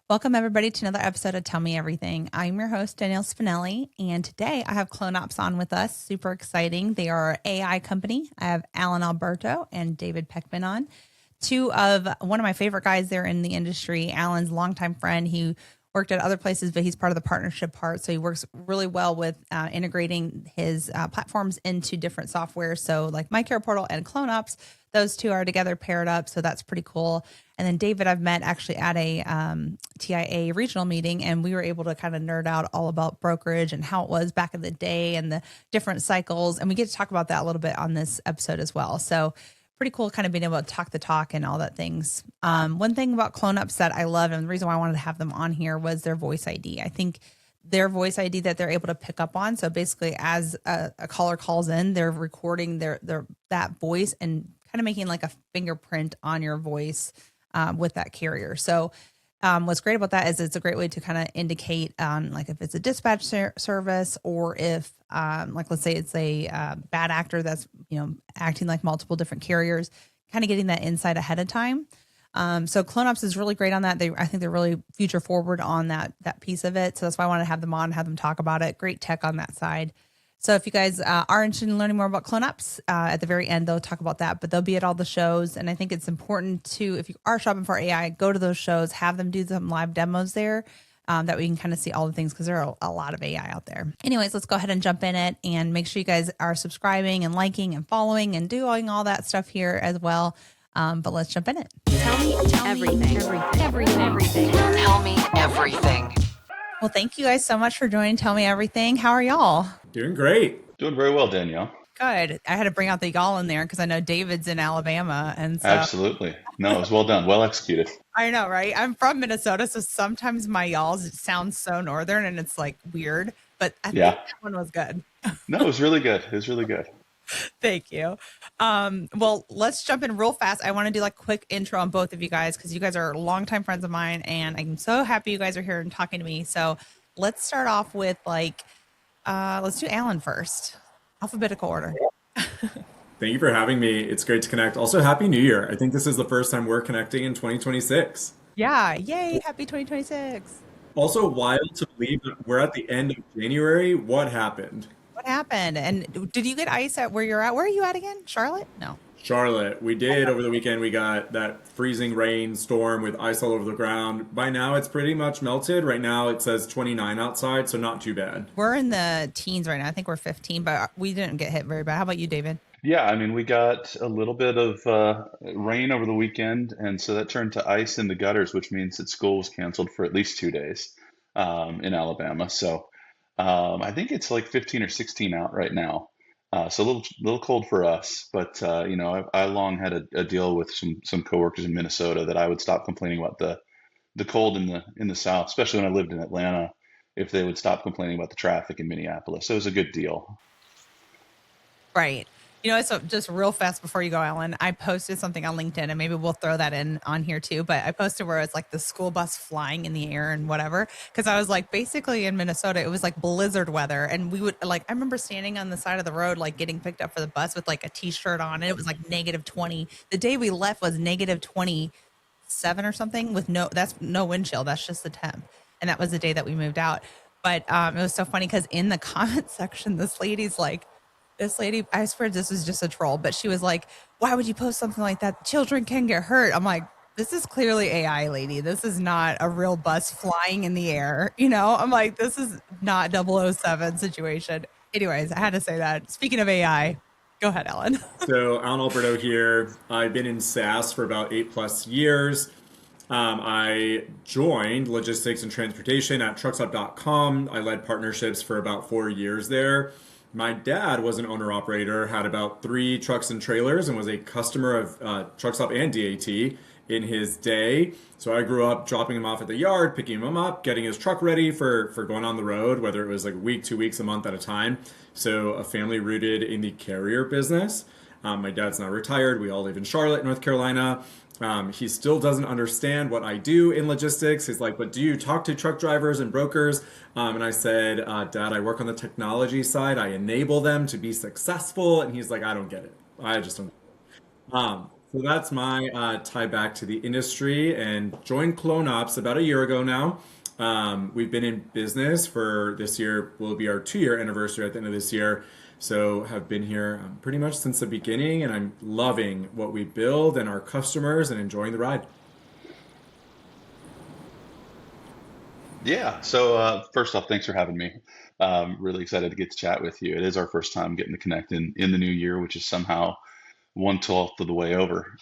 Welcome, everybody, to another episode of Tell Me Everything. I'm your host, Danielle Spinelli, and today I have CloneOps on with us. Super exciting. They are an AI company. I have Alan Alberto and David Peckman on. One of my favorite guys there in the industry. Alan's a longtime friend. He worked at other places, but he's part of the partnership part. So he works really well with integrating his platforms into different software. So like My Care Portal and CloneOps, those two are together paired up. So that's pretty cool. And then David, I've met actually at a TIA regional meeting, and we were able to kind of nerd out all about brokerage and how it was back in the day and the different cycles. And we get to talk about that a little bit on this episode as well. So pretty cool kind of being able to talk the talk and all that things. One thing about CloneOps that I love, and the reason why I wanted to have them on here, was their voice ID. I think their voice ID that they're able to pick up on. So basically as a caller calls in, they're recording that voice and kind of making like a fingerprint on your voice with that carrier. So what's great about that is it's a great way to kind of indicate like if it's a dispatch service, or if like let's say it's a bad actor that's acting like multiple different carriers, kind of getting that insight ahead of time. So CloneOps is really great on that. I think they're really future forward on that piece of it. So that's why I want to have them on, have them talk about it. Great tech on that side. So if you guys are interested in learning more about CloneOps, at the very end, they'll talk about that, but they'll be at all the shows. And I think it's important to, if you are shopping for AI, go to those shows, have them do some live demos there, that we can kind of see all the things, because there are a lot of AI out there. Anyways, let's go ahead and jump in it, and make sure you guys are subscribing and liking and following and doing all that stuff here as well. But let's jump in it. Tell me everything. Tell me everything. Well, thank you guys so much for joining Tell Me Everything. How are y'all? Doing great. Doing very well, Danielle. Good. I had to bring out the y'all in there because I know David's in Alabama. And so Absolutely. No, it was well done. Well executed. I know, right? I'm from Minnesota, so sometimes my y'alls sound so northern and it's like weird, but I think that one was good. No, it was really good. It was really good. Thank you. Well, let's jump in real fast. I want to do like a quick intro on both of you guys, because you guys are longtime friends of mine, and I'm so happy you guys are here and talking to me. So let's start off with let's do Alan first, alphabetical order. Thank you for having me. It's great to connect. Also, Happy New Year. I think this is the first time we're connecting in 2026. Yeah. Yay. Happy 2026. Also, wild to believe that we're at the end of January. What happened? What happened? And did you get ice at where you're at? Where are you at again? Charlotte? No. Charlotte. We did over the weekend. We got that freezing rain storm with ice all over the ground. By now, it's pretty much melted. Right now, it says 29 outside, so not too bad. We're in the teens right now. I think we're 15, but we didn't get hit very bad. How about you, David? Yeah, I mean, we got a little bit of rain over the weekend, and so that turned to ice in the gutters, which means that school was canceled for at least 2 days in Alabama. So I think it's like 15 or 16 out right now. So a little cold for us, but I long had a deal with some coworkers in Minnesota that I would stop complaining about the cold in the South, especially when I lived in Atlanta, if they would stop complaining about the traffic in Minneapolis. So it was a good deal. Right. So just real fast before you go, Alan, I posted something on LinkedIn, and maybe we'll throw that in on here too. But I posted where it's like the school bus flying in the air and whatever. Cause I was like, basically in Minnesota, it was like blizzard weather. And we would I remember standing on the side of the road, like getting picked up for the bus with like a t-shirt on, and it was like -20. The day we left was -27 or something that's no wind chill. That's just the temp. And that was the day that we moved out. But it was so funny because in the comment section, this lady, I swear this was just a troll, but she was like, why would you post something like that? Children can get hurt. I'm like, this is clearly AI, lady. This is not a real bus flying in the air. I'm like, this is not 007 situation. Anyways, I had to say that. Speaking of AI, go ahead, Alan. So Alan Alberto here. I've been in SaaS for about 8+ years. I joined logistics and transportation at truckstop.com. I led partnerships for about 4 years there. My dad was an owner-operator, had about 3 trucks and trailers, and was a customer of Truckstop and DAT in his day. So I grew up dropping him off at the yard, picking him up, getting his truck ready for going on the road, whether it was like a week, 2 weeks, a month at a time. So a family rooted in the carrier business. My dad's now retired. We all live in Charlotte, North Carolina. He still doesn't understand what I do in logistics. He's like, but do you talk to truck drivers and brokers? And I said, Dad, I work on the technology side. I enable them to be successful. And he's like, I don't get it. I just don't. So that's my tie back to the industry and joined CloneOps about a year ago now. We've been in business for this year, will be our 2 year anniversary at the end of this year. So have been here pretty much since the beginning, and I'm loving what we build and our customers and enjoying the ride. Yeah. So first off, thanks for having me. Really excited to get to chat with you. It is our first time getting to connect in the new year, which is somehow 1/12 of the way over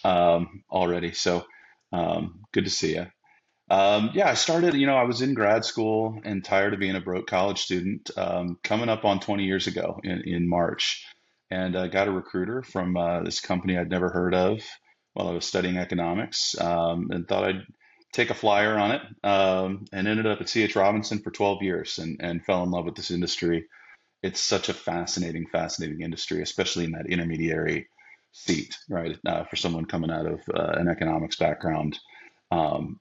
already. So good to see you. Yeah, I started, I was in grad school and tired of being a broke college student, coming up on 20 years ago in March. And got a recruiter from this company I'd never heard of while I was studying economics, and thought I'd take a flyer on it, and ended up at C.H. Robinson for 12 years and fell in love with this industry. It's such a fascinating industry, especially in that intermediary seat, right? For someone coming out of an economics background,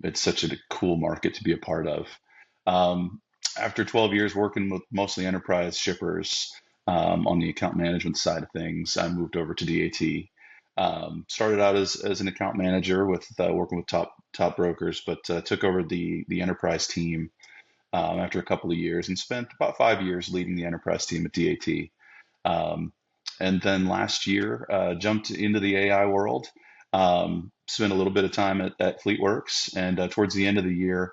it's such a cool market to be a part of. Um, After 12 years working with mostly enterprise shippers on the account management side of things, I moved over to DAT. Started out as an account manager with working with top brokers, but took over the enterprise team after a couple of years and spent about 5 years leading the enterprise team at DAT. Um, and then last year, jumped into the AI world, spent a little bit of time at FleetWorks, and towards the end of the year,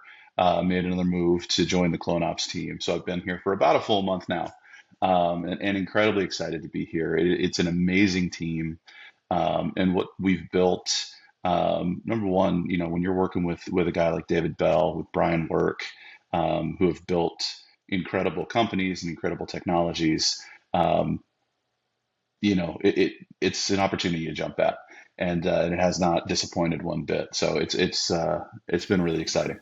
made another move to join the CloneOps team. So I've been here for about a full month now, and incredibly excited to be here. It's an amazing team, and what we've built. Number one, when you're working with a guy like David Bell, with Brian Work, who have built incredible companies and incredible technologies. Um, it's an opportunity to jump at, and it has not disappointed one bit. So it's been really exciting.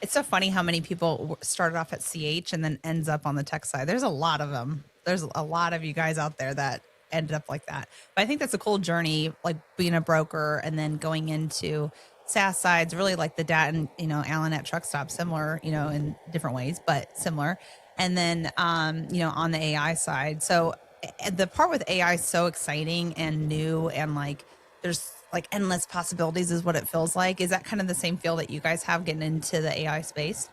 It's so funny how many people started off at CH and then ends up on the tech side. There's a lot of them. There's a lot of you guys out there that ended up like that. But I think that's a cool journey, like being a broker and then going into SaaS sides, really like the data and, Alan at Truck Stop, similar, in different ways, but similar. And then, on the AI side. So the part with AI is so exciting and new and like, there's like endless possibilities is what it feels like. Is that kind of the same feel that you guys have getting into the AI space?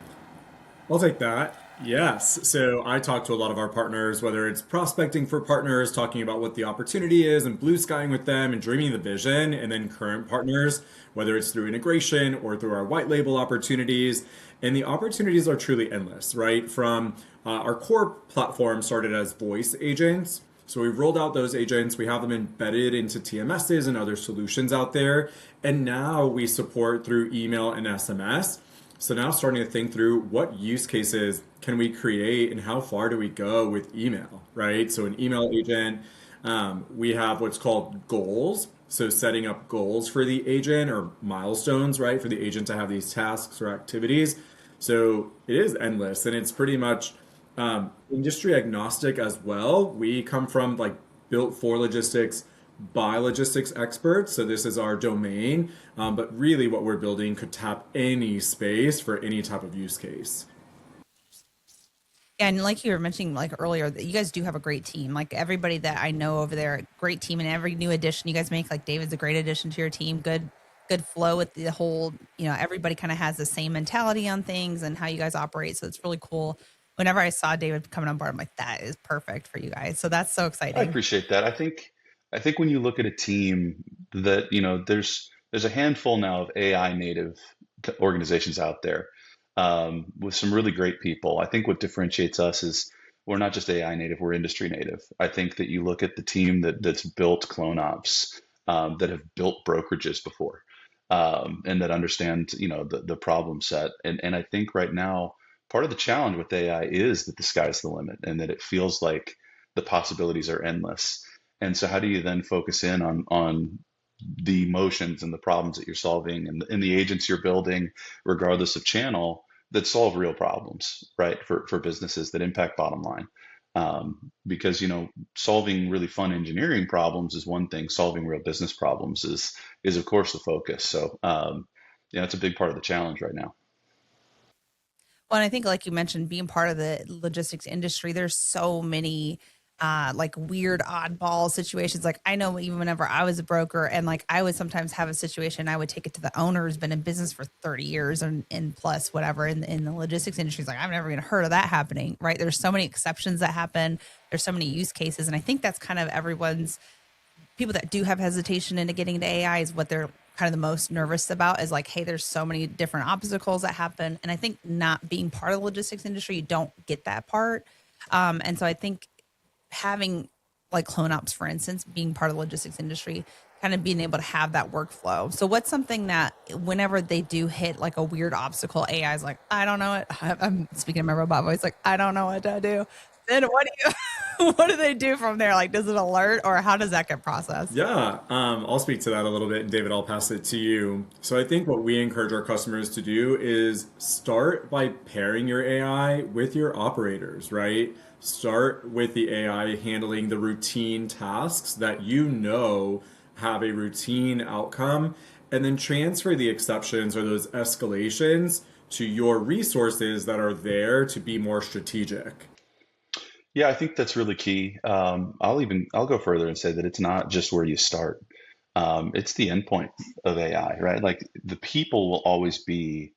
I'll take that. Yes. So I talk to a lot of our partners, whether it's prospecting for partners, talking about what the opportunity is and blue skying with them and dreaming the vision, and then current partners, whether it's through integration or through our white label opportunities. And the opportunities are truly endless, right? From our core platform started as voice agents. So we've rolled out those agents, we have them embedded into TMSs and other solutions out there. And now we support through email and SMS. So now starting to think through what use cases can we create and how far do we go with email, right? So an email agent, we have what's called goals. So setting up goals for the agent or milestones, right? For the agent to have these tasks or activities. So it is endless and it's pretty much industry agnostic as well. We come from like built for logistics by logistics experts. So this is our domain. But really what we're building could tap any space for any type of use case. Yeah, and like you were mentioning like earlier, that you guys do have a great team. Like everybody that I know over there, great team, and every new addition you guys make, like David's a great addition to your team. Good flow with the whole, everybody kind of has the same mentality on things and how you guys operate. So it's really cool. Whenever I saw David coming on board, I'm like, that is perfect for you guys. So that's so I exciting. appreciate that. I think when you look at a team that, there's a handful now of AI native organizations out there, with some really great people. I think what differentiates us is we're not just AI native, we're industry native. I think that you look at the team that's built CloneOps, that have built brokerages before, and that understand, the problem set. And I think right now, part of the challenge with AI is that the sky's the limit and that it feels like the possibilities are endless. And so how do you then focus in on the emotions and the problems that you're solving and the agents you're building, regardless of channel, that solve real problems, right? For businesses that impact bottom line. Because, solving really fun engineering problems is one thing, solving real business problems is of course the focus. So, yeah, it's a big part of the challenge right now. Well, and I think, like you mentioned, being part of the logistics industry, there's so many like weird oddball situations. Like I know even whenever I was a broker and like I would sometimes have a situation, I would take it to the owner who's been in business for 30 years and plus whatever in the logistics industry. It's like, I've never even heard of that happening, right? There's so many exceptions that happen. There's so many use cases. And I think that's kind of everyone's people that do have hesitation into getting into AI is what they're kind of the most nervous about is like, hey, there's so many different obstacles that happen. And I think not being part of the logistics industry, you don't get that part. And so I think having like CloneOps, for instance, being part of the logistics industry, kind of being able to have that workflow. So what's something that whenever they do hit like a weird obstacle, AI is like, I don't know it. I'm speaking in my robot voice, like, I don't know what to do. Then what do you, what do they do from there? Like, does it alert or how does that get processed? Yeah, I'll speak to that a little bit, and David, I'll pass it to you. So I think what we encourage our customers to do is start by pairing your AI with your operators, right? Start with the AI handling the routine tasks that you know have a routine outcome, and then transfer the exceptions or those escalations to your resources that are there to be more strategic. Yeah, I think that's really key. I'll go further and say that it's not just where you start. It's the endpoint of AI, right? Like the people will always be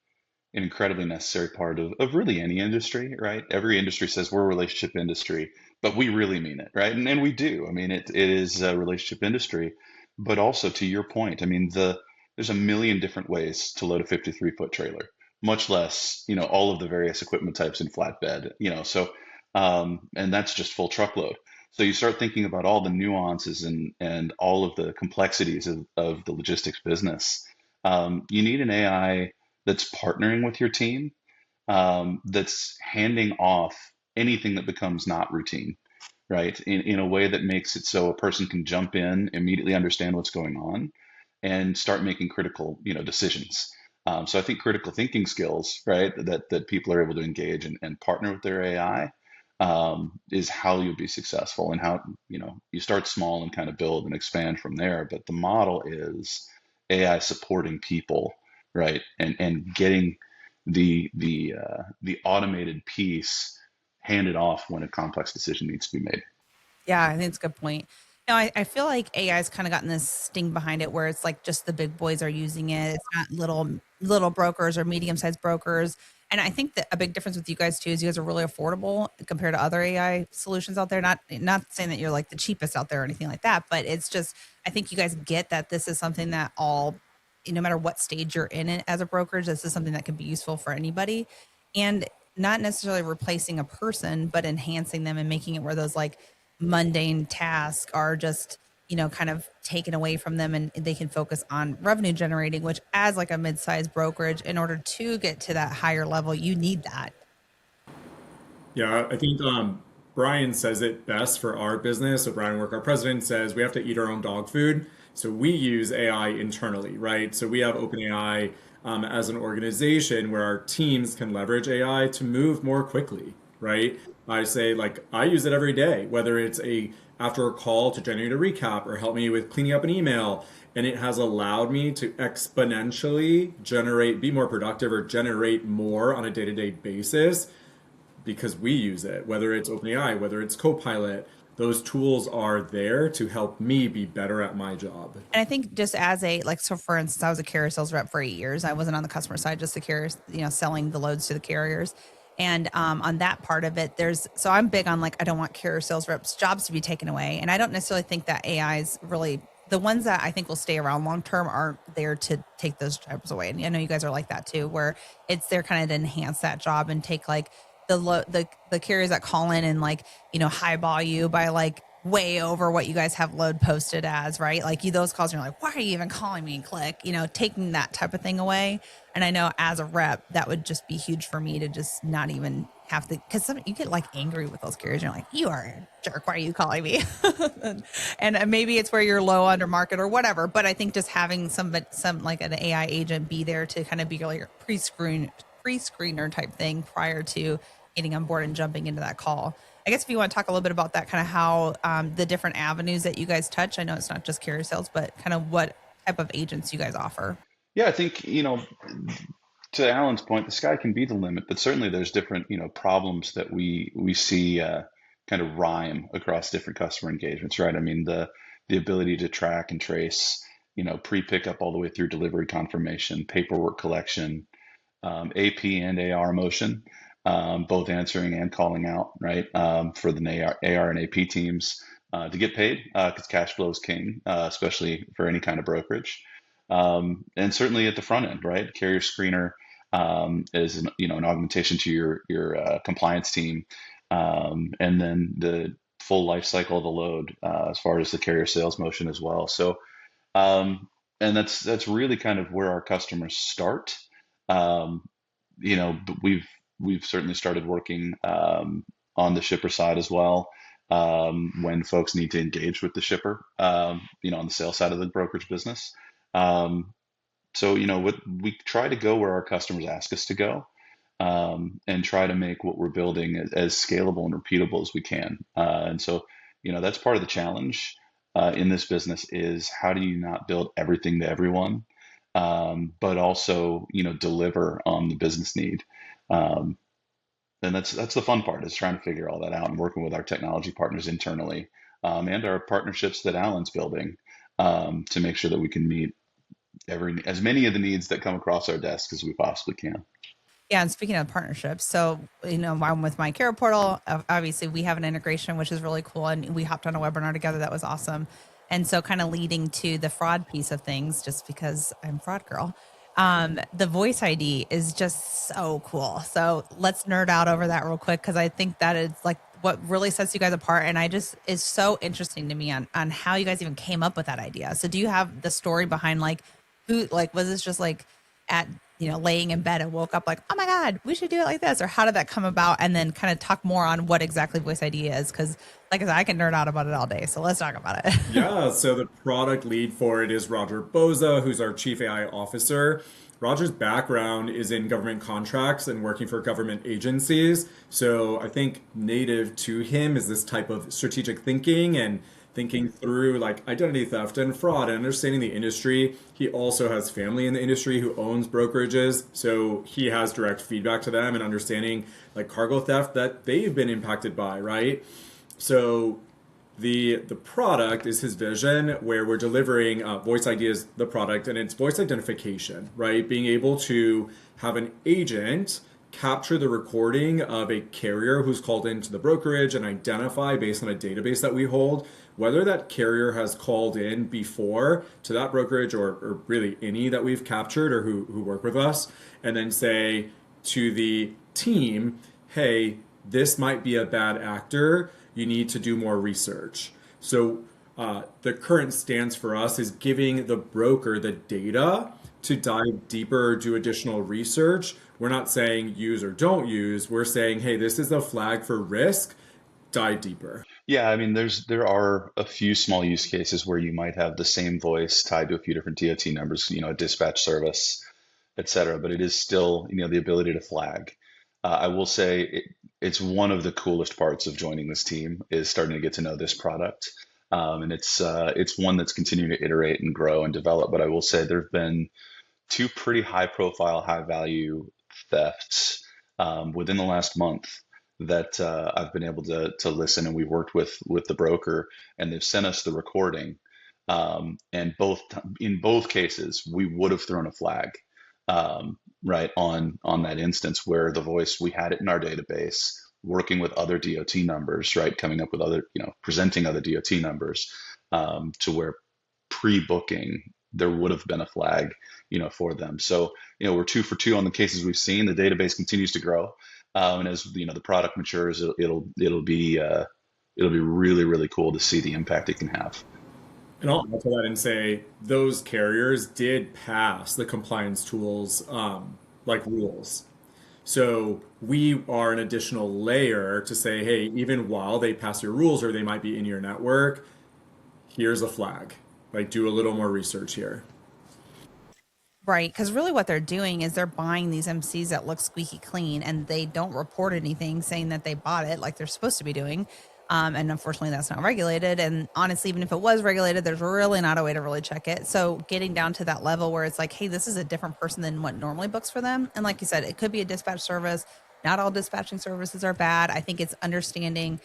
an incredibly necessary part of really any industry, right? Every industry says we're a relationship industry, but we really mean it, right? And we do. I mean, it is a relationship industry, but also to your point, I mean, there's a million different ways to load a 53-foot trailer, much less, all of the various equipment types in flatbed, so, and that's just full truckload. So you start thinking about all the nuances and all of the complexities of the logistics business. You need an AI that's partnering with your team, that's handing off anything that becomes not routine, right? In a way that makes it so a person can jump in, immediately understand what's going on, and start making critical, decisions. So I think critical thinking skills, right, that people are able to engage and partner with their AI, is how you'll be successful, and how, you start small and kind of build and expand from there. But the model is AI supporting people, right, and getting the automated piece handed off when a complex decision needs to be made. Yeah, I think it's a good point. No, I feel like AI's kind of gotten this sting behind it where it's like just the big boys are using it. It's not little brokers or medium-sized brokers. And I think that a big difference with you guys too is you guys are really affordable compared to other AI solutions out there. Not saying that you're like the cheapest out there or anything like that, but it's just I think you guys get that this is something that all no matter what stage you're in it as a brokerage, this is something that can be useful for anybody. And not necessarily replacing a person, but enhancing them and making it where those like mundane tasks are just, kind of taken away from them and they can focus on revenue generating, which as like a mid-sized brokerage, in order to get to that higher level, you need that. Yeah, I think Brian says it best for our business. So Brian Work, our president, says we have to eat our own dog food. So we use AI internally, right? So we have OpenAI as an organization where our teams can leverage AI to move more quickly, right? I say like I use it every day, whether it's after a call to generate a recap or help me with cleaning up an email. And it has allowed me to exponentially be more productive or generate more on a day-to-day basis because we use it, whether it's OpenAI, whether it's Copilot. Those tools are there to help me be better at my job. And I think just as so for instance, I was a carrier sales rep for 8 years. I wasn't on the customer side, just the carriers, selling the loads to the carriers. And on that part of it, so I'm big on like, I don't want carrier sales reps jobs to be taken away. And I don't necessarily think that AI is really the ones that I think will stay around long term aren't there to take those jobs away. And I know you guys are like that too, where it's there kind of to enhance that job and take like the carriers that call in and like, highball you by like way over what you guys have load posted as, right? Like those calls, you're like, why are you even calling me? Click, taking that type of thing away. And I know as a rep, that would just be huge for me to just not even have to, because you get like angry with those carriers. You're like, you are a jerk. Why are you calling me? and maybe it's where you're low under market or whatever. But I think just having some like an AI agent be there to kind of be like your pre-screener type thing prior to getting on board and jumping into that call. I guess if you want to talk a little bit about that, kind of how the different avenues that you guys touch. I know it's not just carrier sales, but kind of what type of agents you guys offer. Yeah, I think, to Alan's point, the sky can be the limit, but certainly there's different, problems that we see kind of rhyme across different customer engagements, right? I mean, the ability to track and trace, pre-pickup all the way through delivery confirmation, paperwork collection, AP and AR motion, both answering and calling out, right? For the AR and AP teams to get paid, because cash flow is king, especially for any kind of brokerage. And certainly at the front end, right? Carrier screener is an augmentation to your compliance team, and then the full life cycle of the load as far as the carrier sales motion as well. So, and that's really kind of where our customers start. Um, but we've certainly started working on the shipper side as well. When folks need to engage with the shipper, on the sales side of the brokerage business. Um, so, we try to go where our customers ask us to go, and try to make what we're building as scalable and repeatable as we can. And so, that's part of the challenge in this business is how do you not build everything to everyone, but also, deliver on the business need. Um, and that's the fun part is trying to figure all that out and working with our technology partners internally, and our partnerships that Alan's building, to make sure that we can meet as many of the needs that come across our desk as we possibly can. Yeah, and speaking of partnerships, so I'm with my Care Portal. Obviously, we have an integration, which is really cool, and we hopped on a webinar together that was awesome. And so, kind of leading to the fraud piece of things, just because I'm fraud girl. The voice ID is just so cool. So let's nerd out over that real quick because I think that is like what really sets you guys apart, and I just is so interesting to me on how you guys even came up with that idea. So, do you have the story behind like who was this just like at laying in bed and woke up like, oh my God, we should do it like this? Or how did that come about? And then kind of talk more on what exactly voice ID is. Cause like I said, I can nerd out about it all day. So let's talk about it. Yeah, so the product lead for it is Roger Boza, who's our chief AI officer. Roger's background is in government contracts and working for government agencies. So I think native to him is this type of strategic thinking and thinking through like identity theft and fraud and understanding the industry. He also has family in the industry who owns brokerages. So he has direct feedback to them and understanding like cargo theft that they've been impacted by, right? So the product is his vision where we're delivering voice ID is the product and it's voice identification, right? Being able to have an agent capture the recording of a carrier who's called into the brokerage and identify based on a database that we hold whether that carrier has called in before to that brokerage or really any that we've captured or who work with us, and then say to the team, hey, this might be a bad actor. You need to do more research. So the current stance for us is giving the broker the data to dive deeper, do additional research. We're not saying use or don't use. We're saying, hey, this is a flag for risk. Dive deeper. Yeah, I mean, there are a few small use cases where you might have the same voice tied to a few different DOT numbers, a dispatch service, et cetera. But it is still, the ability to flag. I will say it's one of the coolest parts of joining this team is starting to get to know this product. And it's one that's continuing to iterate and grow and develop. But I will say there have been two pretty high profile, high value thefts within the last month that I've been able to listen, and we worked with the broker, and they've sent us the recording. And in both cases, we would have thrown a flag, right on that instance where the voice, we had it in our database, working with other DOT numbers, right, coming up with other, presenting other DOT numbers, to where pre-booking there would have been a flag, for them. So, we're 2 for 2 on the cases we've seen. The database continues to grow. And as the product matures, it'll be really, really cool to see the impact it can have. And I'll add to that and say those carriers did pass the compliance tools like rules. So we are an additional layer to say, hey, even while they pass your rules or they might be in your network, here's a flag. Like do a little more research here. Right, because really what they're doing is they're buying these MCs that look squeaky clean, and they don't report anything saying that they bought it like they're supposed to be doing. And unfortunately, that's not regulated. And honestly, even if it was regulated, there's really not a way to really check it. So getting down to that level where it's like, hey, this is a different person than what normally books for them. And like you said, it could be a dispatch service. Not all dispatching services are bad. I think it's understanding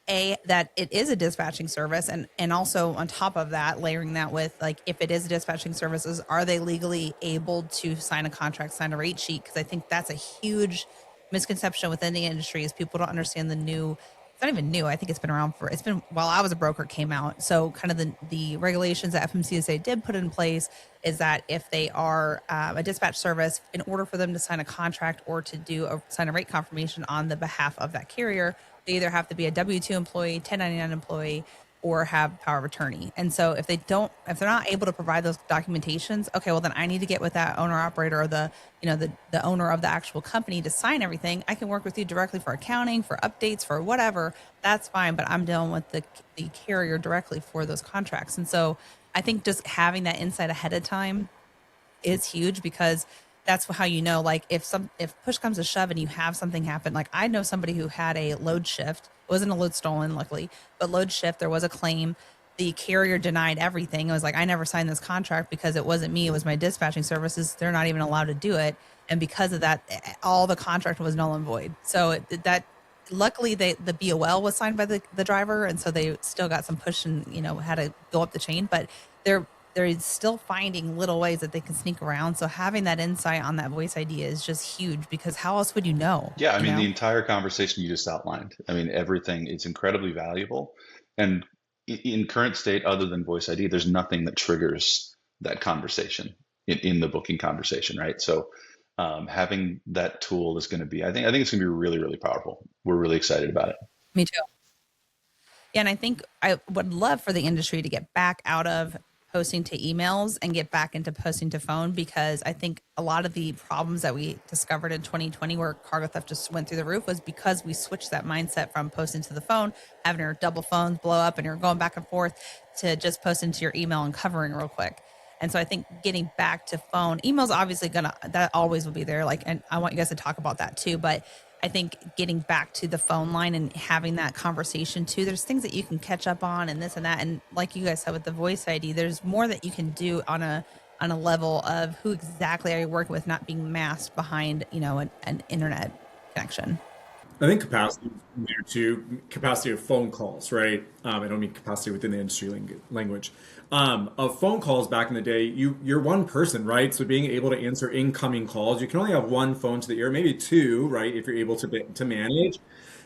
that it is a dispatching service, and also on top of that, layering that with like, if it is a dispatching services, are they legally able to sign a contract, sign a rate sheet? Because I think that's a huge misconception within the industry is people don't understand the new. It's not even new. I think it's been while I was a broker, it came out. So kind of the regulations that FMCSA did put in place is that if they are a dispatch service, in order for them to sign a contract or to sign a rate confirmation on the behalf of that carrier, they either have to be a W-2 employee, 1099 employee, or have power of attorney. And so if they're not able to provide those documentations, okay, well then I need to get with that owner operator or the owner of the actual company to sign everything. I can work with you directly for accounting, for updates, for whatever. That's fine, but I'm dealing with the carrier directly for those contracts. And so I think just having that insight ahead of time is huge, because that's how you know, like if push comes to shove and you have something happen. Like I know somebody who had a load shift. It wasn't a load stolen, luckily, but load shift, there was a claim. The carrier denied everything. It was like, I never signed this contract because it wasn't me, it was my dispatching services. They're not even allowed to do it. And because of that, all the contract was null and void. So that luckily the BOL was signed by the driver, and so they still got some push and had to go up the chain. But they're still finding little ways that they can sneak around. So having that insight on that voice ID is just huge, because how else would you know? Yeah, I mean, the entire conversation you just outlined, I mean, everything, it's incredibly valuable. And in current state, other than voice ID, there's nothing that triggers that conversation in the booking conversation, right? So having that tool is going to be, I think it's going to be really, really powerful. We're really excited about it. Me too. Yeah, and I think I would love for the industry to get back out of posting to emails and get back into posting to phone, because I think a lot of the problems that we discovered in 2020 where cargo theft just went through the roof was because we switched that mindset from posting to the phone, having your double phones blow up and you're going back and forth, to just posting to your email and covering real quick. And so I think getting back to phone, email's obviously that always will be there. Like, and I want you guys to talk about that too, but I think getting back to the phone line and having that conversation too, there's things that you can catch up on and this and that. And like you guys said with the voice ID, there's more that you can do on a level of who exactly are you working with, not being masked behind, an internet connection. I think capacity is there too. Capacity of phone calls, right? I don't mean capacity within the industry language. Of phone calls back in the day, you're one person, right? So being able to answer incoming calls, you can only have one phone to the ear, maybe two, right? If you're able to manage.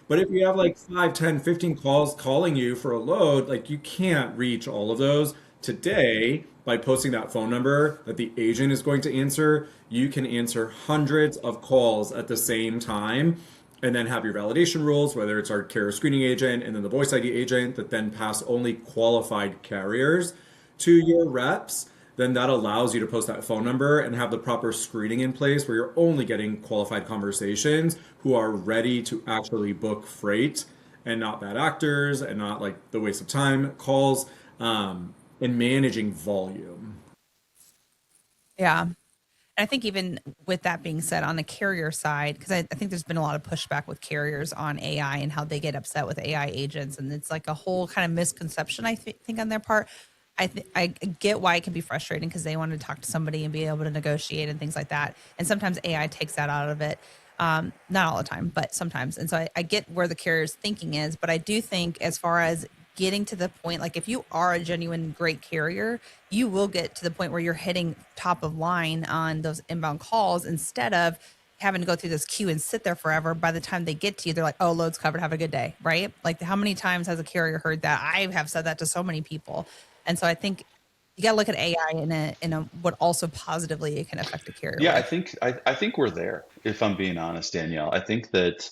But if you have like 5, 10, 15 calls calling you for a load, like you can't reach all of those. Today, by posting that phone number that the agent is going to answer, you can answer hundreds of calls at the same time, and then have your validation rules, whether it's our carrier screening agent and then the voice ID agent that then pass only qualified carriers to your reps. Then that allows you to post that phone number and have the proper screening in place where you're only getting qualified conversations who are ready to actually book freight, and not bad actors and not like the waste of time calls, and managing volume. Yeah. I think even with that being said, on the carrier side, because I think there's been a lot of pushback with carriers on AI and how they get upset with AI agents. And it's like a whole kind of misconception, I think, on their part. I get why it can be frustrating, because they want to talk to somebody and be able to negotiate and things like that. And sometimes AI takes that out of it. Not all the time, but sometimes. And so I get where the carrier's thinking is, but I do think as far as getting to the point, like if you are a genuine great carrier, you will get to the point where you're hitting top of line on those inbound calls instead of having to go through this queue and sit there forever. By the time they get to you, they're like, oh, load's covered, have a good day, right? Like how many times has a carrier heard that? I have said that to so many people. And so I think you got to look at AI in a what also positively it can affect a carrier. Yeah, I think we're there, if I'm being honest, Danielle. I think that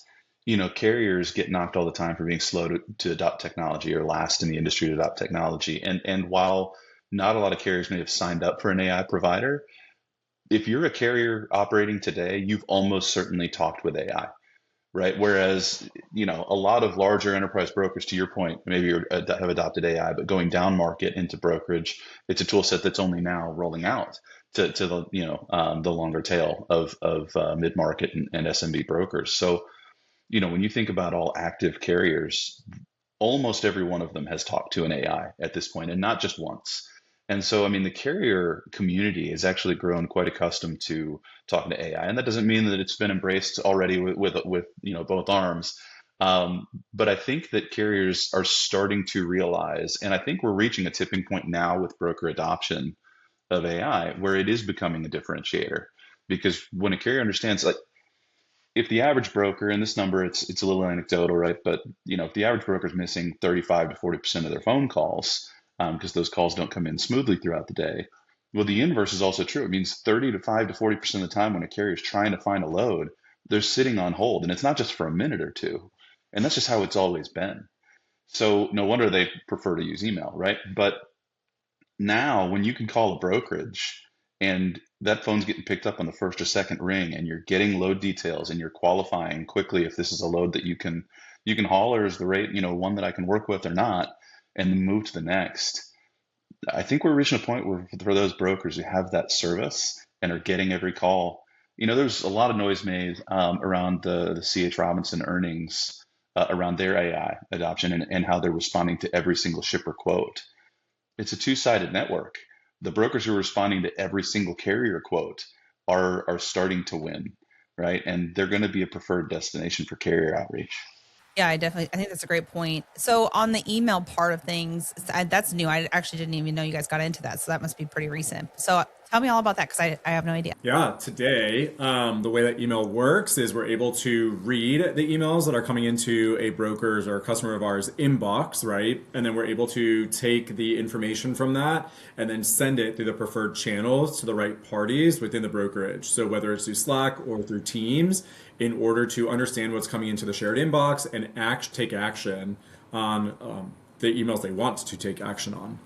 carriers get knocked all the time for being slow to adopt technology or last in the industry to adopt technology. And while not a lot of carriers may have signed up for an AI provider, if you're a carrier operating today, you've almost certainly talked with AI, right? Whereas, a lot of larger enterprise brokers, to your point, maybe have adopted AI, but going down market into brokerage, it's a tool set that's only now rolling out to the, the longer tail of mid-market and SMB brokers. So, when you think about all active carriers, almost every one of them has talked to an AI at this point, and not just once. And so, I mean, the carrier community has actually grown quite accustomed to talking to AI, and that doesn't mean that it's been embraced already with both arms. But I think that carriers are starting to realize, and I think we're reaching a tipping point now with broker adoption of AI, where it is becoming a differentiator. Because when a carrier understands, like, if the average broker, and this number, it's a little anecdotal, right? But if the average broker is missing 35 to 40% of their phone calls, because those calls don't come in smoothly throughout the day. Well, the inverse is also true. It means 35 to 40% of the time when a carrier is trying to find a load, they're sitting on hold, and it's not just for a minute or two. And that's just how it's always been. So no wonder they prefer to use email, right? But now when you can call a brokerage and that phone's getting picked up on the first or second ring, and you're getting load details, and you're qualifying quickly if this is a load that you can haul, or is the rate one that I can work with or not, and then move to the next. I think we're reaching a point where, for those brokers who have that service and are getting every call, there's a lot of noise made around the CH Robinson earnings, around their AI adoption, and how they're responding to every single shipper quote. It's a two-sided network. The brokers who are responding to every single carrier quote are starting to win, right? And they're going to be a preferred destination for carrier outreach. Yeah, I think that's a great point. So on the email part of things, that's new. I actually didn't even know you guys got into that. So that must be pretty recent. So tell me all about that, because I have no idea. Yeah, today, the way that email works is we're able to read the emails that are coming into a broker's or a customer of ours inbox, right? And then we're able to take the information from that and then send it through the preferred channels to the right parties within the brokerage. So whether it's through Slack or through Teams, in order to understand what's coming into the shared inbox and take action on the emails they want to take action on.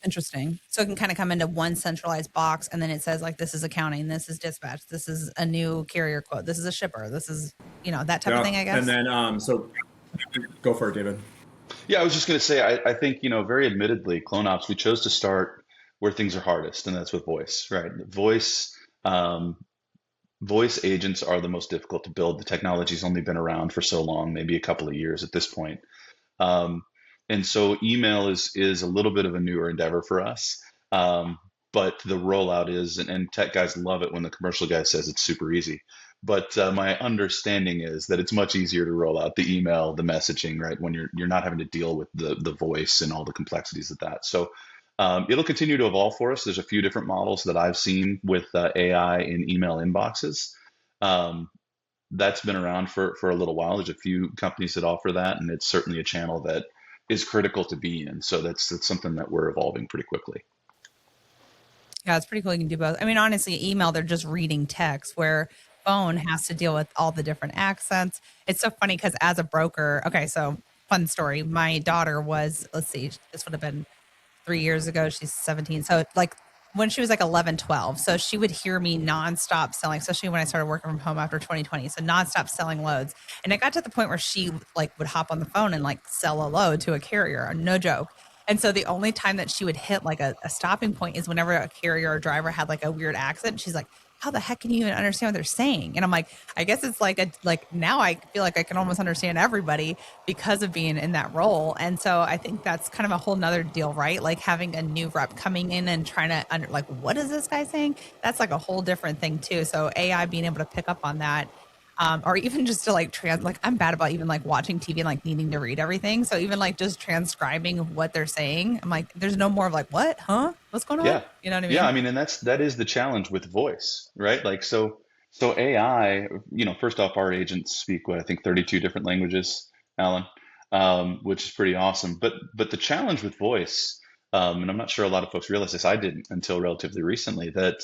Interesting. So it can kind of come into one centralized box, and then it says, like, this is accounting, this is dispatch, this is a new carrier quote, this is a shipper, this is, that type of thing, I guess. And then, so go for it, David. Yeah, I was just going to say, I think, very admittedly, CloneOps, we chose to start where things are hardest, and that's with voice, right? Voice agents are the most difficult to build. The technology's only been around for so long, maybe a couple of years at this point. And so email is a little bit of a newer endeavor for us. But the rollout is, and tech guys love it when the commercial guy says it's super easy. But my understanding is that it's much easier to roll out the email, the messaging, right? When you're not having to deal with the voice and all the complexities of that. So it'll continue to evolve for us. There's a few different models that I've seen with AI in email inboxes. That's been around for a little while. There's a few companies that offer that, and it's certainly a channel that is critical to be in. So that's something that we're evolving pretty quickly. Yeah, it's pretty cool. You can do both. I mean, honestly, email, they're just reading text, where phone has to deal with all the different accents. It's so funny because as a broker, okay, so fun story. My daughter was, let's see, this would have been 3 years ago. She's 17. So like when she was like 11, 12. So she would hear me nonstop selling, especially when I started working from home after 2020. So nonstop selling loads. And it got to the point where she like would hop on the phone and like sell a load to a carrier, no joke. And so the only time that she would hit like a stopping point is whenever a carrier or driver had like a weird accent. She's like, how the heck can you even understand what they're saying? And I'm like, I guess it's like now I feel like I can almost understand everybody because of being in that role. And so I think that's kind of a whole nother deal, right? Like having a new rep coming in and trying to like, what is this guy saying? That's like a whole different thing too. So AI being able to pick up on that, or even just to like I'm bad about even like watching TV and like needing to read everything. So even like just transcribing what they're saying, I'm like, there's no more of like, what, huh? What's going on? Yeah. You know what I mean? Yeah. I mean, and that is the challenge with voice, right? Like, so AI, first off, our agents speak, I think 32 different languages, Alan, which is pretty awesome. But the challenge with voice, and I'm not sure a lot of folks realize this, I didn't until relatively recently, that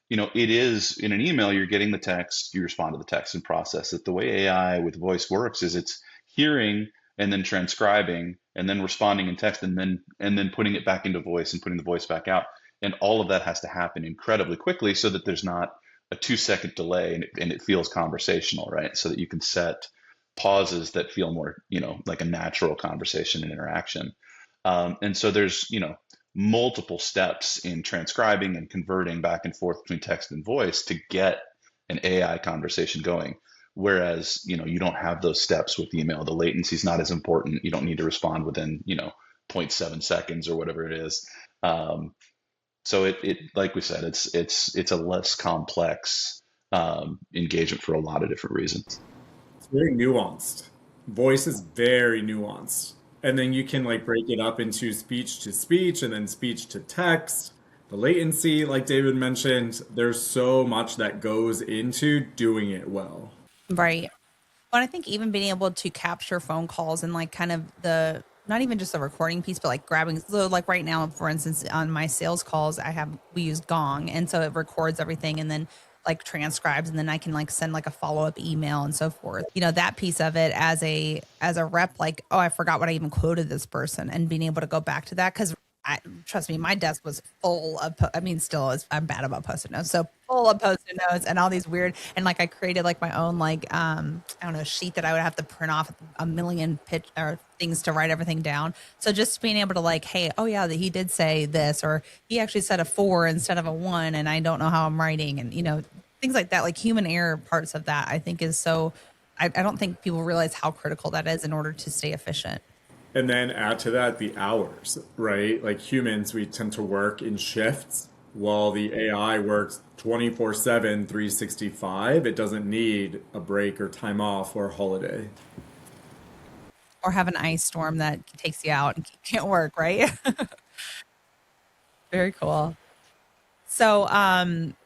it is in an email, you're getting the text, you respond to the text and process it. The way AI with voice works is it's hearing and then transcribing and then responding in text and then putting it back into voice and putting the voice back out. And all of that has to happen incredibly quickly so that there's not a 2-second delay and it feels conversational, right? So that you can set pauses that feel more, like a natural conversation and interaction. And so there's, multiple steps in transcribing and converting back and forth between text and voice to get an AI conversation going. Whereas, you don't have those steps with email. The latency is not as important. You don't need to respond within, 0.7 seconds or whatever it is. So it like we said, it's a less complex engagement for a lot of different reasons. very nuanced. Voice is very nuanced. And then you can like break it up into speech to speech and then speech to text. The latency, like David mentioned, there's so much that goes into doing it well. Right. But I think even being able to capture phone calls and like kind of the not even just the recording piece, but like grabbing, so like right now, for instance, on my sales calls, we use Gong, and so it records everything and then like transcribes, and then I can like send like a follow-up email and so forth. That piece of it as a rep, like, oh, I forgot what I even quoted this person, and being able to go back to that, because trust me, my desk was full of, still is, I'm bad about post-it notes. So full of post-it notes and all these weird, and like I created like my own, like, I don't know, sheet that I would have to print off a million pitch or things to write everything down. So just being able to like, hey, oh yeah, that he did say this, or he actually said a 4 instead of a 1, and I don't know how I'm writing, and things like that, like human error parts of that, I think is so, I don't think people realize how critical that is in order to stay efficient. And then add to that the hours, right? Like humans, we tend to work in shifts while the AI works 24/7, 365. It doesn't need a break or time off or holiday. Or have an ice storm that takes you out and you can't work, right? Very cool. So,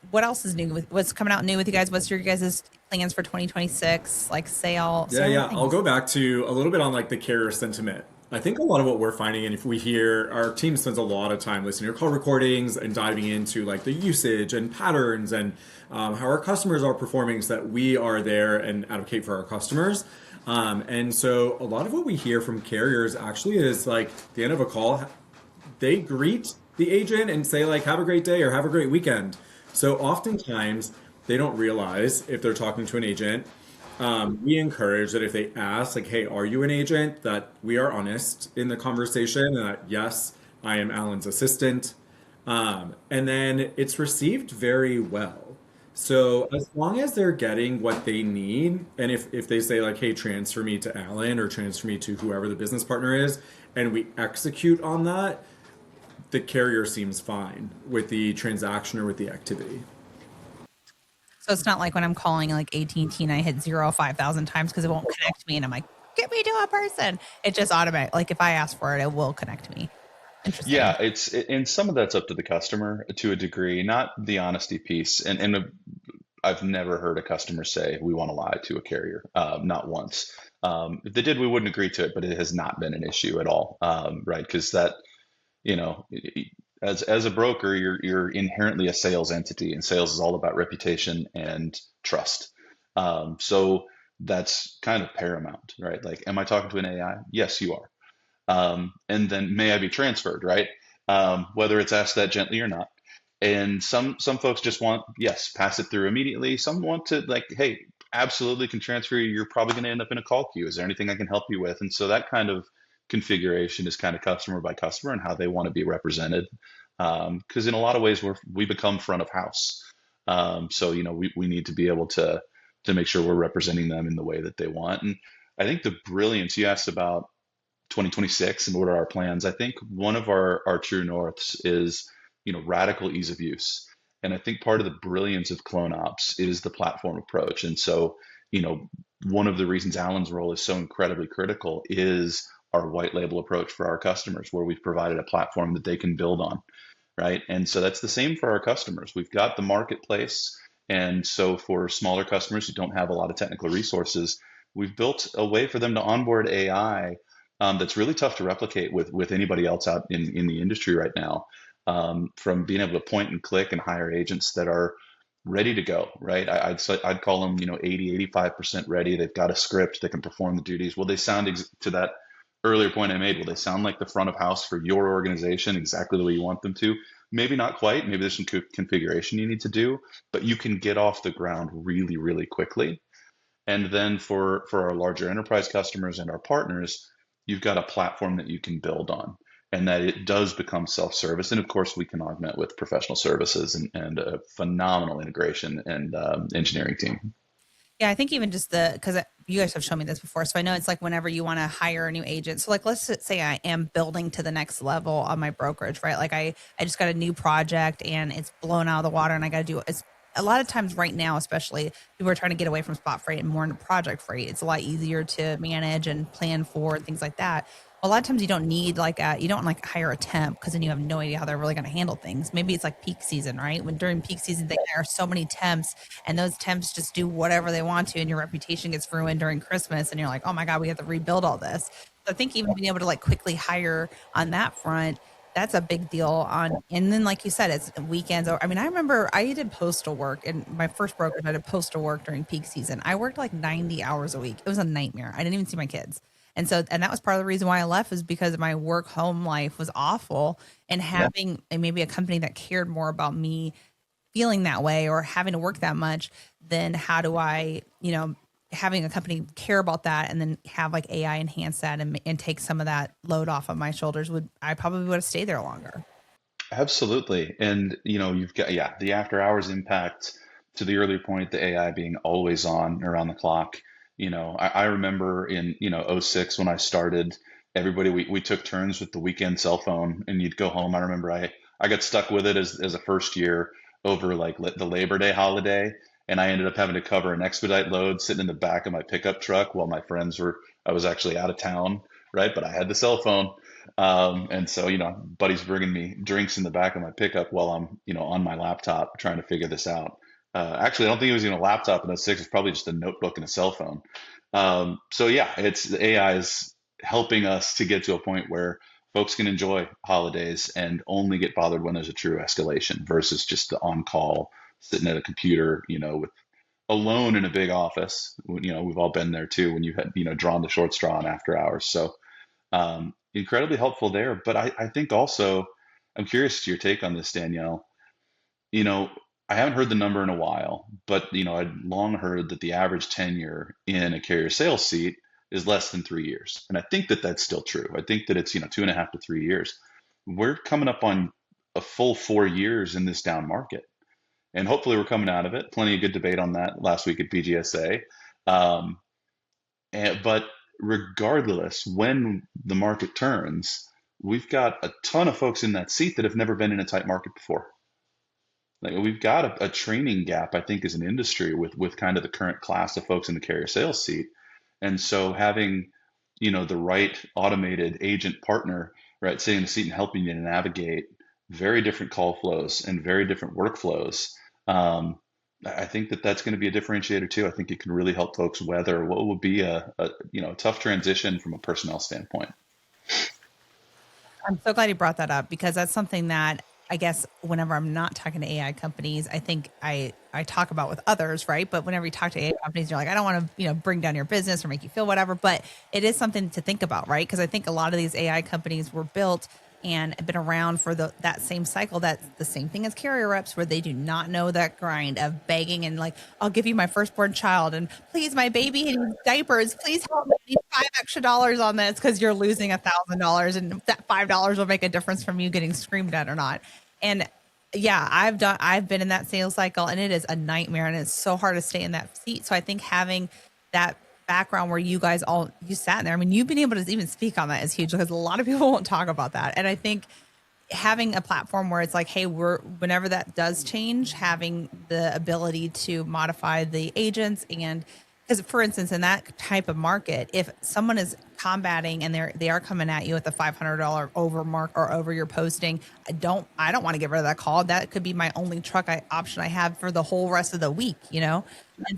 what else is new? What's coming out new with you guys? What's your guys' plans for 2026? Like sale? Yeah. I'll go back to a little bit on like the carrier sentiment. I think a lot of what we're finding, and if we hear, our team spends a lot of time listening to call recordings and diving into like the usage and patterns and how our customers are performing, so that we are there and advocate for our customers. And so a lot of what we hear from carriers actually is like the end of a call, they greet the agent and say like, have a great day or have a great weekend. So oftentimes they don't realize if they're talking to an agent. We encourage that if they ask, like, hey, are you an agent? That we are honest in the conversation, and that yes, I am Alan's assistant. And then it's received very well. So as long as they're getting what they need, and if they say like, hey, transfer me to Alan or transfer me to whoever the business partner is, and we execute on that, the carrier seems fine with the transaction or with the activity. So it's not like when I'm calling like AT&T and I hit 0 5,000 times because it won't connect me, and I'm like, get me to a person. It just automatic. Like if I ask for it, it will connect me. Interesting. Yeah, and some of that's up to the customer to a degree, not the honesty piece. And I've never heard a customer say we want to lie to a carrier, not once. If they did, we wouldn't agree to it, but it has not been an issue at all, right? Because that, you know, as a broker, you're inherently a sales entity, and sales is all about reputation and trust. So that's kind of paramount, right? Like, am I talking to an AI? Yes, you are. And then may I be transferred, right? Whether it's asked that gently or not. And some folks just want, yes, pass it through immediately. Some want to like, hey, absolutely can transfer you. You're probably going to end up in a call queue. Is there anything I can help you with? And so that kind of configuration is kind of customer by customer and how they want to be represented. Because in a lot of ways we become front of house. So we need to be able to make sure we're representing them in the way that they want. And I think the brilliance you asked about 2026 and what are our plans, I think one of our true norths is radical ease of use. And I think part of the brilliance of CloneOps is the platform approach. And so one of the reasons Alan's role is so incredibly critical is our white label approach for our customers, where we've provided a platform that they can build on, right? And so that's the same for our customers. We've got the marketplace. And so for smaller customers who don't have a lot of technical resources, we've built a way for them to onboard AI that's really tough to replicate with anybody else out in the industry right now. From being able to point and click and hire agents that are ready to go, right? I'd call them 80, 85% ready. They've got a script, they can perform the duties. Will they sound to that earlier point I made, will they sound like the front of house for your organization exactly the way you want them to? Maybe not quite. Maybe there's some configuration you need to do, but you can get off the ground really, really quickly. And then for our larger enterprise customers and our partners, you've got a platform that you can build on, and that it does become self-service. And of course, we can augment with professional services and a phenomenal integration and engineering team. Yeah, I think even just because you guys have shown me this before, so I know it's like whenever you want to hire a new agent. So like, let's say I am building to the next level on my brokerage, right? Like I just got a new project and it's blown out of the water, and I got to do it's a lot of times right now, especially people are trying to get away from spot freight and more into project freight. It's a lot easier to manage and plan for and things like that. A lot of times you don't need you don't like hire a temp because then you have no idea how they're really going to handle things. Maybe it's like peak season, right? When during peak season, they hire so many temps and those temps just do whatever they want to and your reputation gets ruined during Christmas and you're like, oh my God, we have to rebuild all this. So I think even being able to like quickly hire on that front, that's a big deal on. And then, like you said, it's weekends. I mean, I remember I did postal work in my first brokerage. I did postal work during peak season. I worked like 90 hours a week. It was a nightmare. I didn't even see my kids. And so, and that was part of the reason why I left is because my work home life was awful and having maybe a company that cared more about me feeling that way or having to work that much, then how do I, having a company care about that and then have like AI enhance that and take some of that load off of my shoulders I probably would have stayed there longer. Absolutely. And you've got the after hours impact to the earlier point, the AI being always on around the clock. I remember in '06 when I started, everybody we took turns with the weekend cell phone and you'd go home. I remember I got stuck with it as a first year over like the Labor Day holiday. And I ended up having to cover an expedite load sitting in the back of my pickup truck while I was actually out of town, right? But I had the cell phone. And so, buddy's bringing me drinks in the back of my pickup while I'm, on my laptop trying to figure this out. Actually, I don't think it was even a laptop in '06. It's probably just a notebook and a cell phone. So yeah, the AI is helping us to get to a point where folks can enjoy holidays and only get bothered when there's a true escalation versus just the on-call sitting at a computer, with alone in a big office. We've all been there too when you had, drawn the short straw on after hours. So incredibly helpful there. But I think also, I'm curious to your take on this, Danielle. I haven't heard the number in a while, but I'd long heard that the average tenure in a carrier sales seat is less than 3 years. And I think that that's still true. I think that it's 2.5 to 3 years. We're coming up on a full 4 years in this down market. And hopefully we're coming out of it. Plenty of good debate on that last week at BGSA. But regardless, when the market turns, we've got a ton of folks in that seat that have never been in a tight market before. Like we've got a training gap, I think, as an industry with kind of the current class of folks in the carrier sales seat. And so having, the right automated agent partner, right, sitting in the seat and helping you to navigate very different call flows and very different workflows. I think that that's going to be a differentiator too. I think it can really help folks weather what will be a tough transition from a personnel standpoint. I'm so glad you brought that up because that's something that I guess whenever I'm not talking to AI companies, I think I talk about with others, right? But whenever you talk to AI companies, you're like, I don't want to, bring down your business or make you feel whatever, but it is something to think about, right? Because I think a lot of these AI companies were built and been around for that same cycle. That's the same thing as carrier reps where they do not know that grind of begging and like, I'll give you my firstborn child and please, my baby needs diapers. Please help me. I need $5 extra on this because you're losing $1,000 and that $5 will make a difference from you getting screamed at or not. And yeah, I've been in that sales cycle and it is a nightmare and it's so hard to stay in that seat. So I think having that background where you guys you sat in there. I mean, you've been able to even speak on that is huge because a lot of people won't talk about that. And I think having a platform where it's like, hey, whenever that does change, having the ability to modify the agents and because for instance, in that type of market, if someone is combating and they are coming at you with a $500 over mark or over your posting, I don't want to get rid of that call. That could be my only option I have for the whole rest of the week, And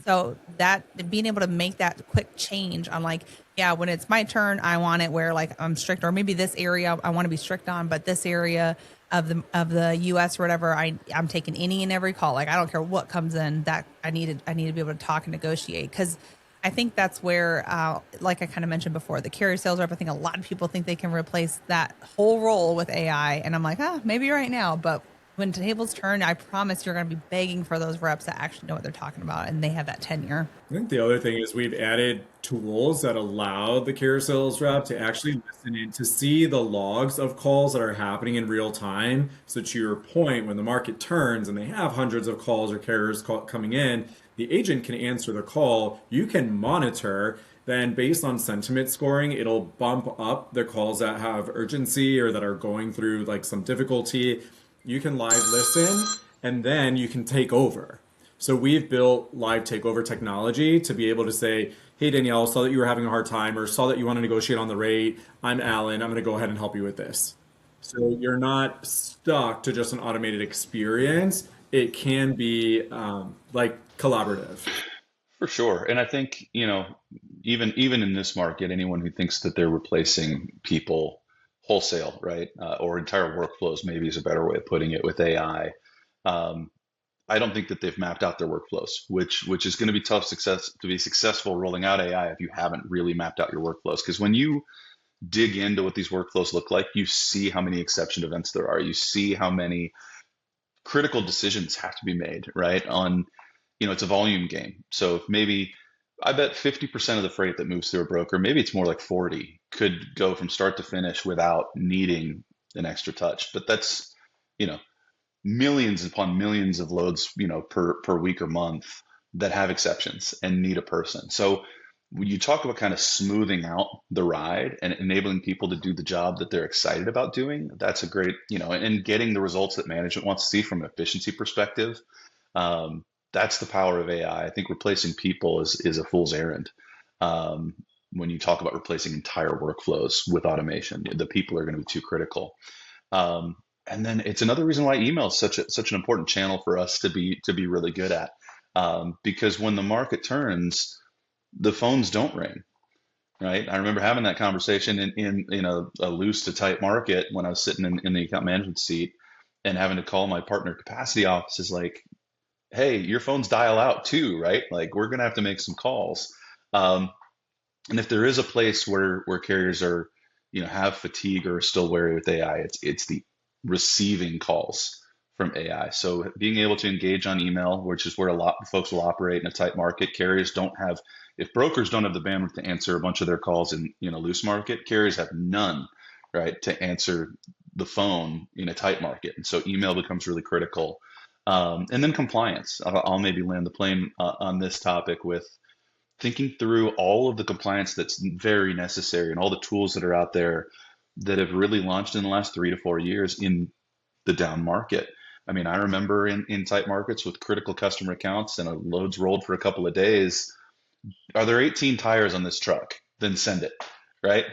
so that being able to make that quick change on like, yeah, when it's my turn, I want it where like I'm strict, or maybe this area I want to be strict on, but this area of the US or whatever, I'm taking any and every call. Like I don't care what comes in, that I need to be able to talk and negotiate because I think that's where, like I kind of mentioned before, the carrier sales rep. I think a lot of people think they can replace that whole role with AI, and I'm like, maybe right now, but when tables turn, I promise you're going to be begging for those reps that actually know what they're talking about and they have that tenure. I think the other thing is we've added tools that allow the carrier sales rep to actually listen in to see the logs of calls that are happening in real time. So to your point, when the market turns and they have hundreds of calls or carriers coming in, the agent can answer the call. You can monitor. Then based on sentiment scoring, it'll bump up the calls that have urgency or that are going through like some difficulty. You can live listen and then you can take over. So we've built live takeover technology to be able to say, hey, Danielle, saw that you were having a hard time or saw that you want to negotiate on the rate. I'm Alan. I'm going to go ahead and help you with this. So you're not stuck to just an automated experience. It can be like collaborative. For sure. And I think, even in this market, anyone who thinks that they're replacing people wholesale, right, or entire workflows, maybe is a better way of putting it with AI. Um, I don't think that they've mapped out their workflows, which is going to be tough success to be successful rolling out AI if you haven't really mapped out your workflows. Because when you dig into what these workflows look like, you see how many exception events there are. You see how many critical decisions have to be made, right? It's a volume game. So if maybe I bet 50% of the freight that moves through a broker, maybe it's more like 40, could go from start to finish without needing an extra touch. But that's, you know, millions upon millions of loads, per week or month that have exceptions and need a person. So when you talk about kind of smoothing out the ride and enabling people to do the job that they're excited about doing, that's a great, and getting the results that management wants to see from an efficiency perspective. That's the power of AI. I think replacing people is a fool's errand. Um, when you talk about replacing entire workflows with automation, the people are going to be too critical. Um, and then it's another reason why email is such an important channel for us to be really good at. Because when the market turns, the phones don't ring, right? I remember having that conversation in a loose to tight market when I was sitting in the account management seat and having to call my partner capacity offices like, hey, your phones dial out too, right? Like we're going to have to make some calls. Um, and if there is a place where carriers are, have fatigue or are still wary with AI, it's the receiving calls from AI. So being able to engage on email, which is where a lot of folks will operate in a tight market, carriers don't have, if brokers don't have the bandwidth to answer a bunch of their calls in a loose market, carriers have none, right, to answer the phone in a tight market. And so email becomes really critical. And then compliance. I'll maybe land the plane on this topic with thinking through all of the compliance that's very necessary and all the tools that are out there that have really launched in the last 3 to 4 years in the down market. I mean, I remember in tight markets with critical customer accounts and a loads rolled for a couple of days. Are there 18 tires on this truck? Then send it, right?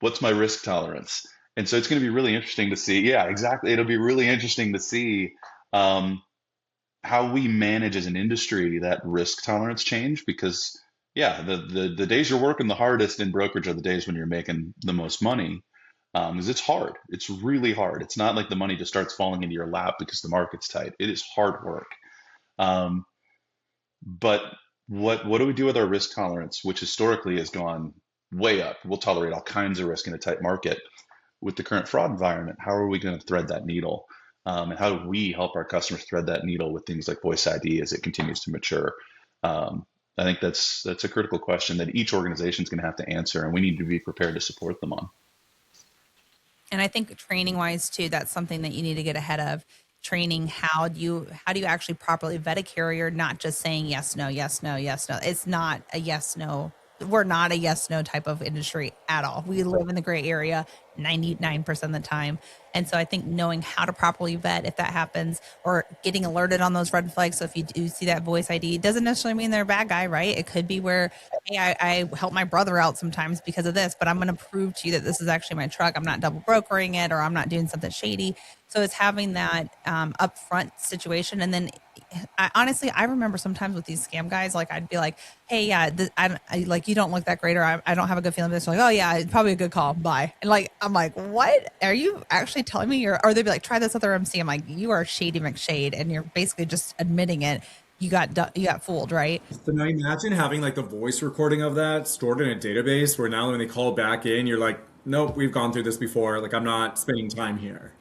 What's my risk tolerance? And so it's going to be really interesting to see. Yeah, exactly. It'll be really interesting to see um, how we manage as an industry that risk tolerance change because yeah, the days you're working the hardest in brokerage are the days when you're making the most money. Because it's hard. It's really hard. It's not like the money just starts falling into your lap because the market's tight. It is hard work. Um, but what do we do with our risk tolerance, which historically has gone way up? We'll tolerate all kinds of risk in a tight market. With the current fraud environment, how are we going to thread that needle? And how do we help our customers thread that needle with things like voice ID as it continues to mature? I think that's a critical question that each organization is going to have to answer, and we need to be prepared to support them on. And I think training wise too, that's something that you need to get ahead of. Training how do you actually properly vet a carrier, not just saying yes, no, yes, no, yes, no. It's not a yes, no. We're not a yes, no type of industry at all. We live in the gray area 99% of the time. And so I think knowing how to properly vet if that happens or getting alerted on those red flags. So if you do see that voice ID, it doesn't necessarily mean they're a bad guy, right? It could be where, hey, I help my brother out sometimes because of this, but I'm going to prove to you that this is actually my truck. I'm not double brokering it or I'm not doing something shady. So it's having that upfront situation. And then I remember sometimes with these scam guys, like I'd be like, hey, yeah, I like, you don't look that great, or I don't have a good feeling about this. Like, oh yeah, it's probably a good call. Bye. And like, I'm like, what are you actually telling me? Or they'd be like, try this other MC. I'm like, you are Shady McShade. And you're basically just admitting it. You got fooled, right? So now imagine having like the voice recording of that stored in a database where now when they call back in, you're like, nope, we've gone through this before. Like I'm not spending time here.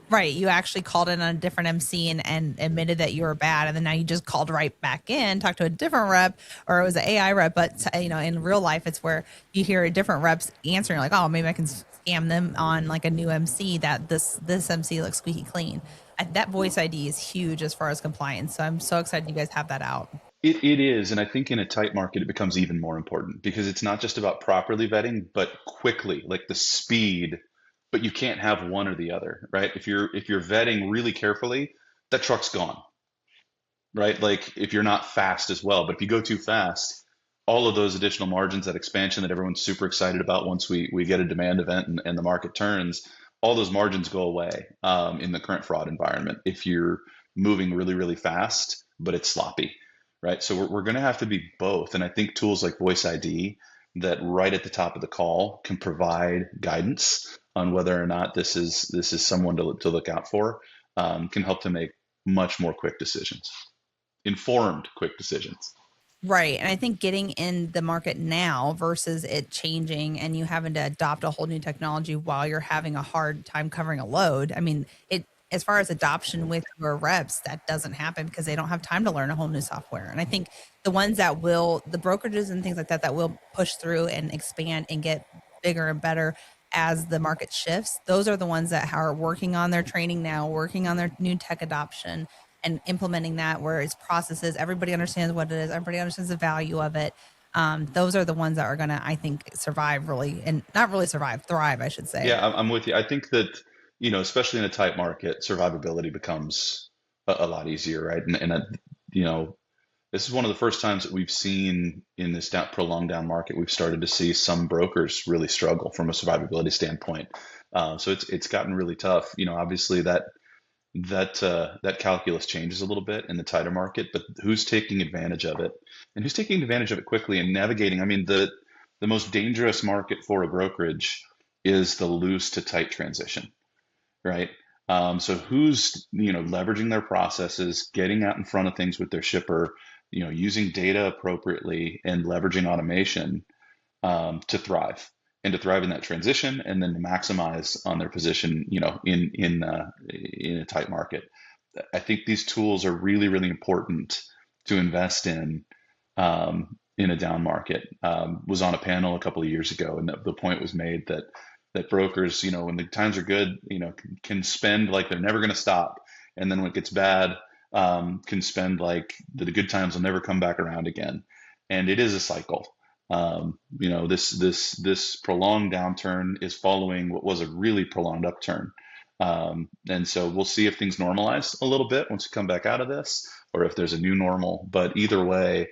Right. You actually called in on a different MC and admitted that you were bad. And then now you just called right back in, talked to a different rep, or it was an AI rep. But, in real life, it's where you hear a different reps answering like, oh, maybe I can scam them on like a new MC that this MC looks squeaky clean. That voice ID is huge as far as compliance. So I'm so excited you guys have that out. It is. And I think in a tight market, it becomes even more important because it's not just about properly vetting, but quickly, like the speed. But you can't have one or the other, right? If you're vetting really carefully, that truck's gone. right? Like if you're not fast as well, but if you go too fast, all of those additional margins, that expansion that everyone's super excited about once we get a demand event and the market turns, all those margins go away in the current fraud environment if you're moving really, really fast, but it's sloppy, right? So we're going to have to be both. And I think tools like Voice ID that right at the top of the call can provide guidance on whether or not this is someone to look out for, can help to make much more quick decisions, informed quick decisions. Right. And I think getting in the market now versus it changing and you having to adopt a whole new technology while you're having a hard time covering a load. I mean, it, as far as adoption with your reps, that doesn't happen because they don't have time to learn a whole new software. And I think the ones that will, the brokerages and things like that, that will push through and expand and get bigger and better as the market shifts, those are the ones that are working on their training now, working on their new tech adoption and implementing that where it's processes, everybody understands what it is, everybody understands the value of it. Those are the ones that are going to, I think, survive really, and not really survive, thrive, I should say. Yeah, I'm with you. I think that, especially in a tight market, survivability becomes a lot easier, right? And this is one of the first times that we've seen in this prolonged down market, we've started to see some brokers really struggle from a survivability standpoint. So it's gotten really tough. Obviously that calculus changes a little bit in the tighter market, but who's taking advantage of it and who's taking advantage of it quickly and navigating? I mean, the most dangerous market for a brokerage is the loose to tight transition, right? So who's leveraging their processes, getting out in front of things with their shipper, using data appropriately and leveraging automation to thrive and to thrive in that transition, and then to maximize on their position, in a tight market. I think these tools are really, really important to invest in a down market. Was on a panel a couple of years ago, and the point was made that brokers, when the times are good, can spend like they're never going to stop, and then when it gets bad, can spend like the good times will never come back around again, and it is a cycle. This prolonged downturn is following what was a really prolonged upturn. And so we'll see if things normalize a little bit once we come back out of this, or if there's a new normal. But either way,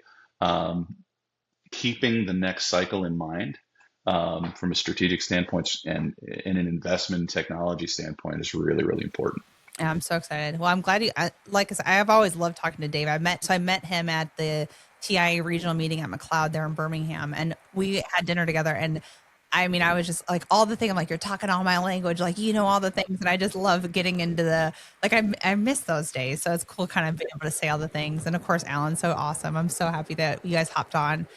keeping the next cycle in mind from a strategic standpoint and an investment technology standpoint is really, really important. Yeah, I'm so excited. Well, I'm glad like I said, I've always loved talking to Dave. I met him at the TIA regional meeting at McLeod there in Birmingham, and we had dinner together. And I mean, I was just like, all the things, I'm like, you're talking all my language, like, all the things. And I just love getting into I miss those days. So it's cool kind of being able to say all the things. And of course, Alan's so awesome. I'm so happy that you guys hopped on.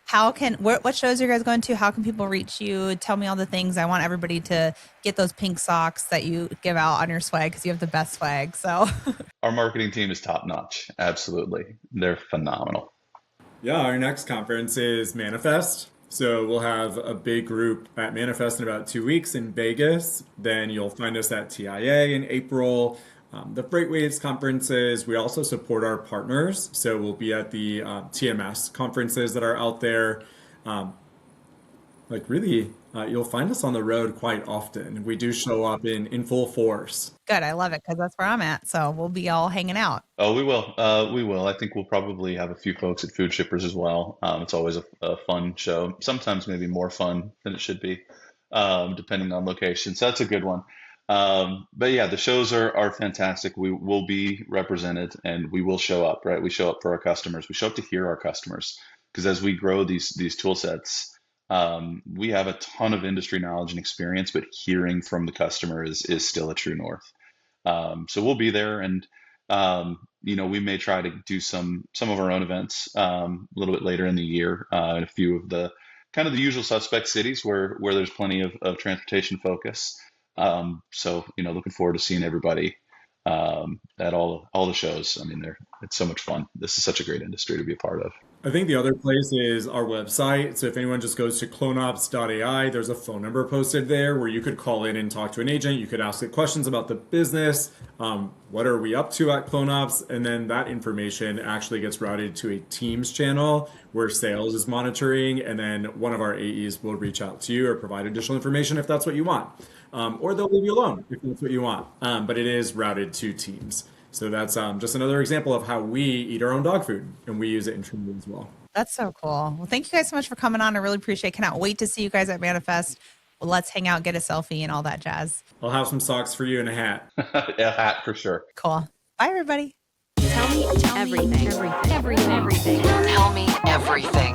What shows are you guys going to? How can people reach you? Tell me all the things. I want everybody to get those pink socks that you give out on your swag because you have the best swag. So our marketing team is top notch. Absolutely. They're phenomenal. Yeah, our next conference is Manifest. So we'll have a big group at Manifest in about 2 weeks in Vegas. Then you'll find us at TIA in April. The FreightWaves conferences, we also support our partners. So we'll be at the TMS conferences that are out there. You'll find us on the road quite often. We do show up in full force. Good. I love it because that's where I'm at. So we'll be all hanging out. Oh, we will. We will. I think we'll probably have a few folks at Food Shippers as well. It's always a fun show. Sometimes maybe more fun than it should be, depending on location. So that's a good one. But yeah, the shows are fantastic. We will be represented and we will show up, right? We show up for our customers. We show up to hear our customers because as we grow these tool sets, we have a ton of industry knowledge and experience, but hearing from the customer is still a true north. So we'll be there, and we may try to do some of our own events a little bit later in the year in a few of the kind of the usual suspect cities where there's plenty of transportation focus. So looking forward to seeing everybody at all the shows. I mean, it's so much fun. This is such a great industry to be a part of. I think the other place is our website. So if anyone just goes to CloneOps.AI, there's a phone number posted there where you could call in and talk to an agent. You could ask it questions about the business. What are we up to at CloneOps? And then that information actually gets routed to a Teams channel where sales is monitoring. And then one of our AEs will reach out to you or provide additional information if that's what you want. Or they'll leave you alone if that's what you want. But it is routed to Teams. So that's just another example of how we eat our own dog food, and we use it in Trinity as well. That's so cool. Well, thank you guys so much for coming on. I really appreciate it. Cannot wait to see you guys at Manifest. Well, let's hang out, get a selfie and all that jazz. I'll have some socks for you and a hat. A hat for sure. Cool. Bye, everybody. Tell me everything. Tell me everything.